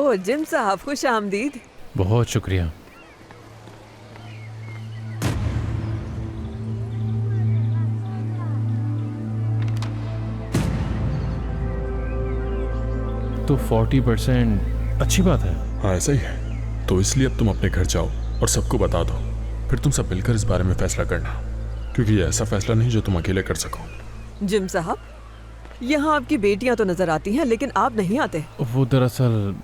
ओह gym साहब, खुश आमदीद। बहुत शुक्रिया। तो 40% अच्छी बात है। हाँ ऐसा ही है। तो इसलिए अब तुम अपने घर जाओ और सबको बता दो, फिर तुम सब मिलकर इस बारे में फैसला करना, क्योंकि ये ऐसा फैसला नहीं जो तुम अकेले कर सको। जिम साहब, यहाँ आपकी बेटियां तो नजर आती हैं लेकिन आप नहीं आते। वो दरअसल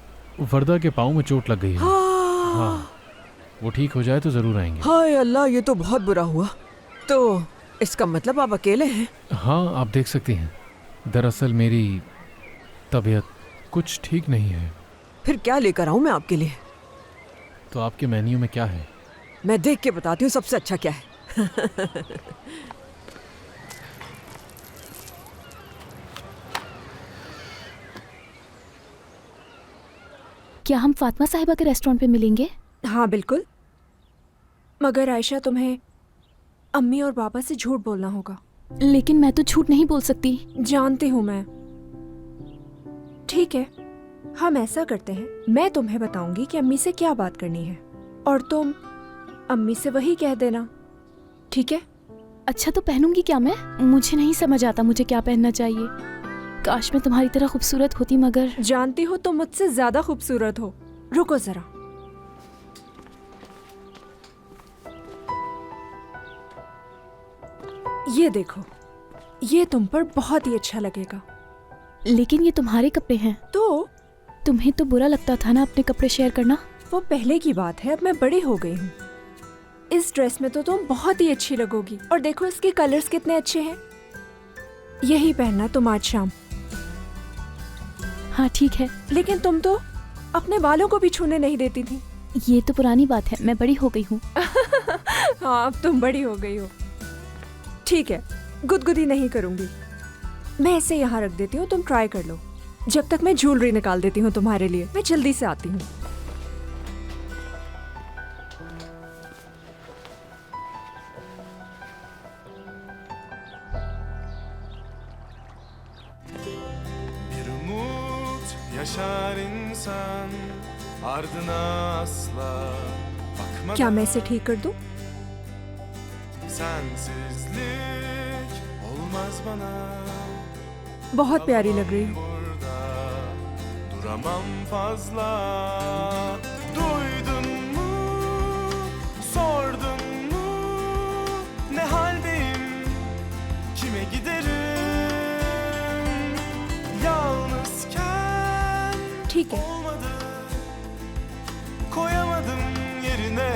वर्दा के पाँव में चोट लग गई है। हाँ, वो ठीक हो जाए तो जरूर आएंगे। हाय अल्लाह, ये तो बहुत बुरा हुआ। तो इसका मतलब आप अकेले हैं? हाँ, आप देख सकती हैं। दरअसल मेरी तबीयत कुछ ठीक नहीं है। फिर क्या लेकर आऊं मैं आपके लिए? तो आपके मेन्यू में क्या है? मैं देख के बताती हूँ सबसे अच्छा क्या है। क्या हम फातिमा साहिबा के रेस्टोरेंट पे मिलेंगे? हाँ बिल्कुल, मगर आयशा तुम्हें अम्मी और पापा से झूठ बोलना होगा। लेकिन मैं तो झूठ नहीं बोल सकती। जानती हूँ मैं। ठीक है, हम ऐसा करते हैं, मैं तुम्हें बताऊंगी कि अम्मी से क्या बात करनी है और तुम अम्मी से वही कह देना, ठीक है? अच्छा, तो पहनूंगी क्या मैं? मुझे नहीं समझ आता मुझे क्या पहनना चाहिए। काश मैं तुम्हारी तरह खूबसूरत होती, मगर जानती हो तुम मुझसे ज्यादा खूबसूरत हो। रुको जरा, ये देखो, ये तुम पर बहुत ही अच्छा लगेगा। लेकिन ये तुम्हारे कपड़े हैं। तो तुम्हें तो बुरा लगता था ना अपने कपड़े शेयर करना। वो पहले की बात है, अब मैं बड़ी हो गई हूँ। इस ड्रेस में तो तुम बहुत ही अच्छी लगोगी। और देखो इसके कलर्स कितने अच्छे हैं। यही पहनना तुम आज शाम। हाँ ठीक है। लेकिन तुम तो अपने बालों को भी छूने नहीं देती थी। ये तो पुरानी बात है, मैं बड़ी हो गई हूँ। हाँ, अब तुम बड़ी हो गई हो। ठीक है, गुदगुदी नहीं करूंगी। मैं इसे यहाँ रख देती हूँ, तुम ट्राई कर लो। जब तक मैं ज्वेलरी निकाल देती हूँ तुम्हारे लिए। मैं जल्दी से आती हूँ। Bir umut yaşar insan ardına asla bakmadan. क्या मैं इसे ठीक कर दूँ? Sensizlik olmaz bana. बहुत प्यारी लग रही हो। Burada duramam fazla. Duydun mu? Sordun mu? Ne haldeyim? Kime giderim? Yalnızken ठीक है, olmadı. Koyamadım yerine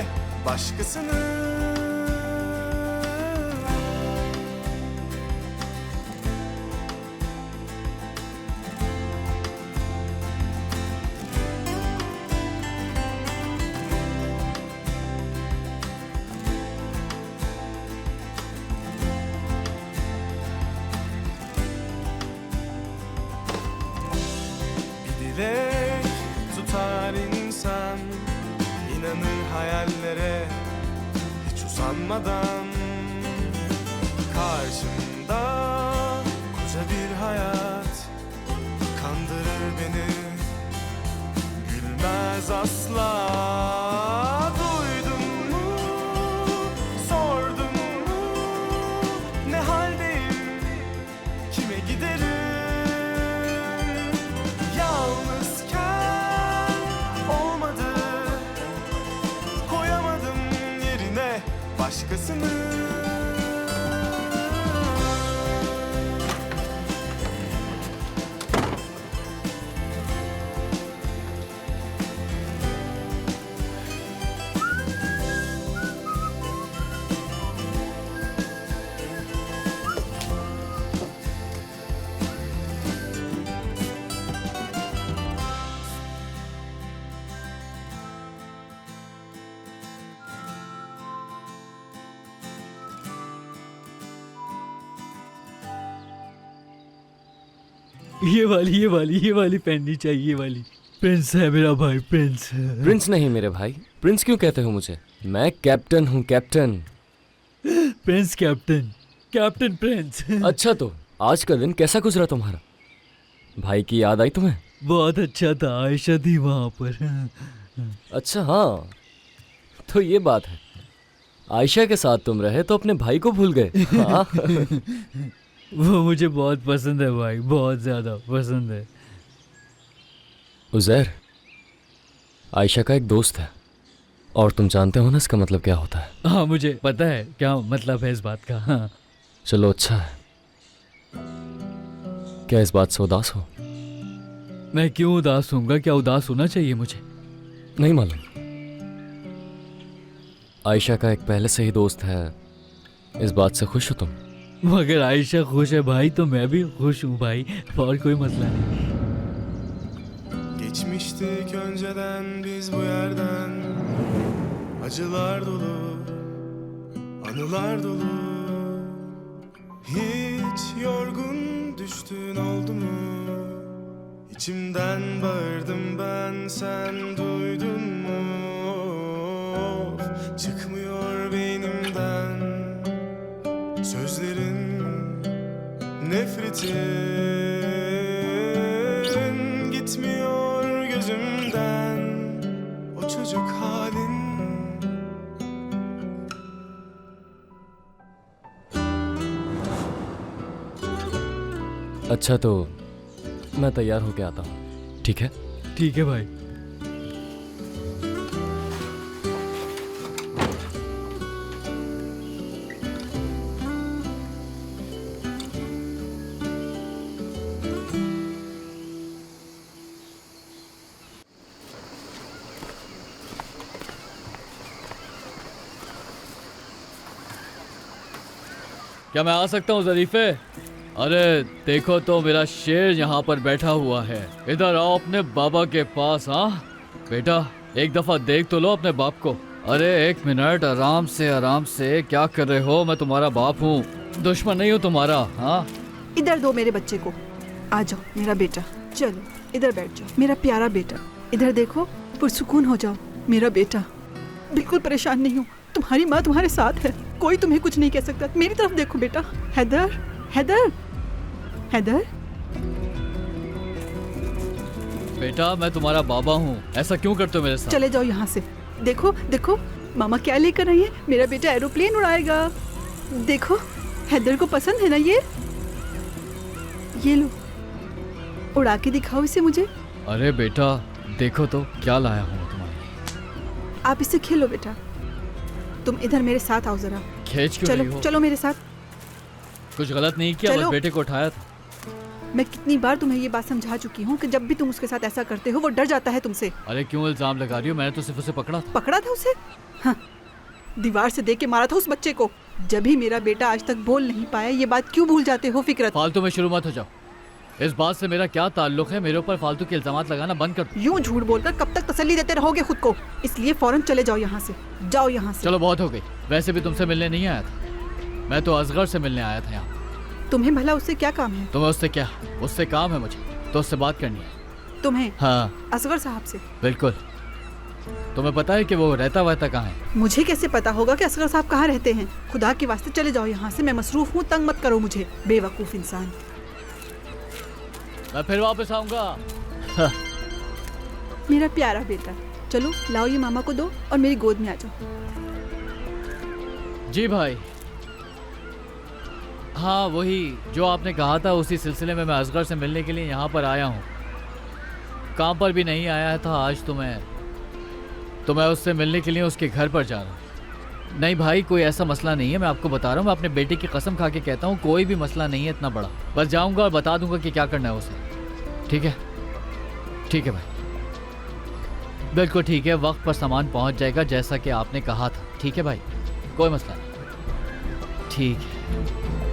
başkasını. Bir dilek tutar insan, inanır hayallere hiç usanmadan. Karşımda koca bir hayat kandırır beni, gülmez asla. Duydun mu? Sordun mu? Ne haldeyim? Kime giderim? Yalnızken olmadı. Koyamadım yerine başkasını. ये वाली पहननी चाहिए। ये वाली Prince है मेरा भाई, Prince. Prince नहीं मेरे भाई। प्रिंस क्यों कहते हो मुझे? मैं कैप्टन हूँ, captain. Prince captain, captain Prince. अच्छा, तो आज का दिन कैसा गुजरा तुम्हारा? भाई की याद आई तुम्हें? बहुत अच्छा था, आयशा थी वहाँ पर। अच्छा हाँ, तो ये बात है। आयशा के साथ तुम रहे तो अपने भाई को भूल गए। हाँ। वो मुझे बहुत पसंद है भाई, बहुत ज़्यादा पसंद है। उज़ैर, आयशा का एक दोस्त है और तुम जानते हो ना इसका मतलब क्या होता है। हाँ मुझे पता है क्या मतलब है इस बात का। हाँ चलो अच्छा है। क्या इस बात से उदास हो? मैं क्यों उदास होऊंगा, क्या उदास होना चाहिए मुझे? नहीं मालूम। आयशा का एक पहले से ही दोस्त है, इस बात से खुश हो तुम? मगर आयशा खुश है भाई तो मैं भी खुश हूँ भाई, और कोई मसला नहीं। Geçmiştik önceden biz bu yerden. Acılar dolu, anılar dolu. Hiç yorgun düştüğün oldu mu? İçimden bağırdım ben, sen duydun mu? Of, çıkmıyor beynimden sözlerin, nefretin gitmiyor gözümden, o çocuk halin. अच्छा तो मैं तैयार होके आता हूँ, ठीक है? ठीक है भाई। क्या मैं आ सकता हूँ ज़रीफ़े? अरे देखो तो मेरा शेर यहाँ पर बैठा हुआ है। इधर आओ अपने बाबा के पास। हाँ बेटा, एक दफ़ा देख तो लो अपने बाप को। अरे एक मिनट, आराम से क्या कर रहे हो? मैं तुम्हारा बाप हूँ, दुश्मन नहीं हूँ तुम्हारा। हाँ इधर दो मेरे बच्चे को। आ जाओ मेरा बेटा, चलो इधर बैठ जाओ मेरा प्यारा बेटा। इधर देखो, पुरसुकून हो जाओ मेरा बेटा। बिल्कुल परेशान नहीं हूँ, तुम्हारी माँ तुम्हारे साथ है, कोई तुम्हें कुछ नहीं कह सकता। मेरी तरफ देखो बेटा। हैदर, हैदर, हैदर। बेटा, मैं तुम्हारा बाबा हूँ, ऐसा क्यों करते हो मेरे साथ? चले जाओ यहाँ से। देखो देखो मामा क्या लेकर आई है, मेरा बेटा एरोप्लेन उड़ाएगा। देखो हैदर को पसंद है ना ये लो, उड़ा के दिखाओ इसे मुझे। अरे बेटा देखो तो क्या लाया हूँ तुम्हारे लिए। आप इससे खेलो बेटा। तुम इधर मेरे साथ आओ जरा। खींच क्यों रही चलो हो? चलो मेरे साथ। कुछ गलत नहीं किया, बस चलो। बेटे को उठाया था। मैं कितनी बार तुम्हें ये बात समझा चुकी हूँ कि जब भी तुम उसके साथ ऐसा करते हो वो डर जाता है तुमसे। अरे क्यों इल्जाम लगा रही हो? मैंने तो सिर्फ उसे पकड़ा। पकड़ा था उसे? हाँ, दीवार से देख के मारा था उस बच्चे को। जब भी मेरा बेटा आज तक बोल नहीं पाया, ये बात क्यों भूल जाते हो फिक्रत? फालतू में शुरू मत हो जाओ। इस बात से मेरा क्या ताल्लुक है? मेरे ऊपर फालतू के इल्जामात लगाना बंद कर दो। यूं झूठ बोलकर कब तक तसल्ली देते रहोगे खुद को? इसलिए फौरन चले जाओ यहाँ से, जाओ यहाँ से। चलो बहुत हो गई, वैसे भी तुमसे मिलने नहीं आया था, मैं तो असगर से मिलने आया था यहाँ। तुम्हें भला उससे क्या काम है? तुम्हें उससे क्या? उससे काम है मुझे, तो उससे बात करनी है। तुम्हें? हाँ असगर साहब से। बिल्कुल। तुम्हें पता है कि वो रहता कहाँ है? मुझे कैसे पता होगा कि असगर साहब कहाँ रहते हैं? खुदा के वास्ते चले जाओ यहाँ से, मैं मसरूफ हूँ, तंग मत करो मुझे, बेवकूफ इंसान। मैं फिर वापस आऊंगा। मेरा प्यारा बेटा, चलो लाओ ये मामा को दो और मेरी गोद में आ जाओ। जी भाई। हाँ वही जो आपने कहा था, उसी सिलसिले में मैं असगर से मिलने के लिए यहाँ पर आया हूँ। काम पर भी नहीं आया था आज तो मैं उससे मिलने के लिए उसके घर पर जा रहा हूँ। नहीं भाई, कोई ऐसा मसला नहीं है, मैं आपको बता रहा हूँ, मैं अपने बेटे की कसम खा के कहता हूँ, कोई भी मसला नहीं है इतना बड़ा। बस जाऊँगा और बता दूँगा कि क्या करना है उसे। ठीक है? ठीक है भाई, बिल्कुल ठीक है। वक्त पर सामान पहुँच जाएगा जैसा कि आपने कहा था। ठीक है भाई, कोई मसला नहीं। ठीक है।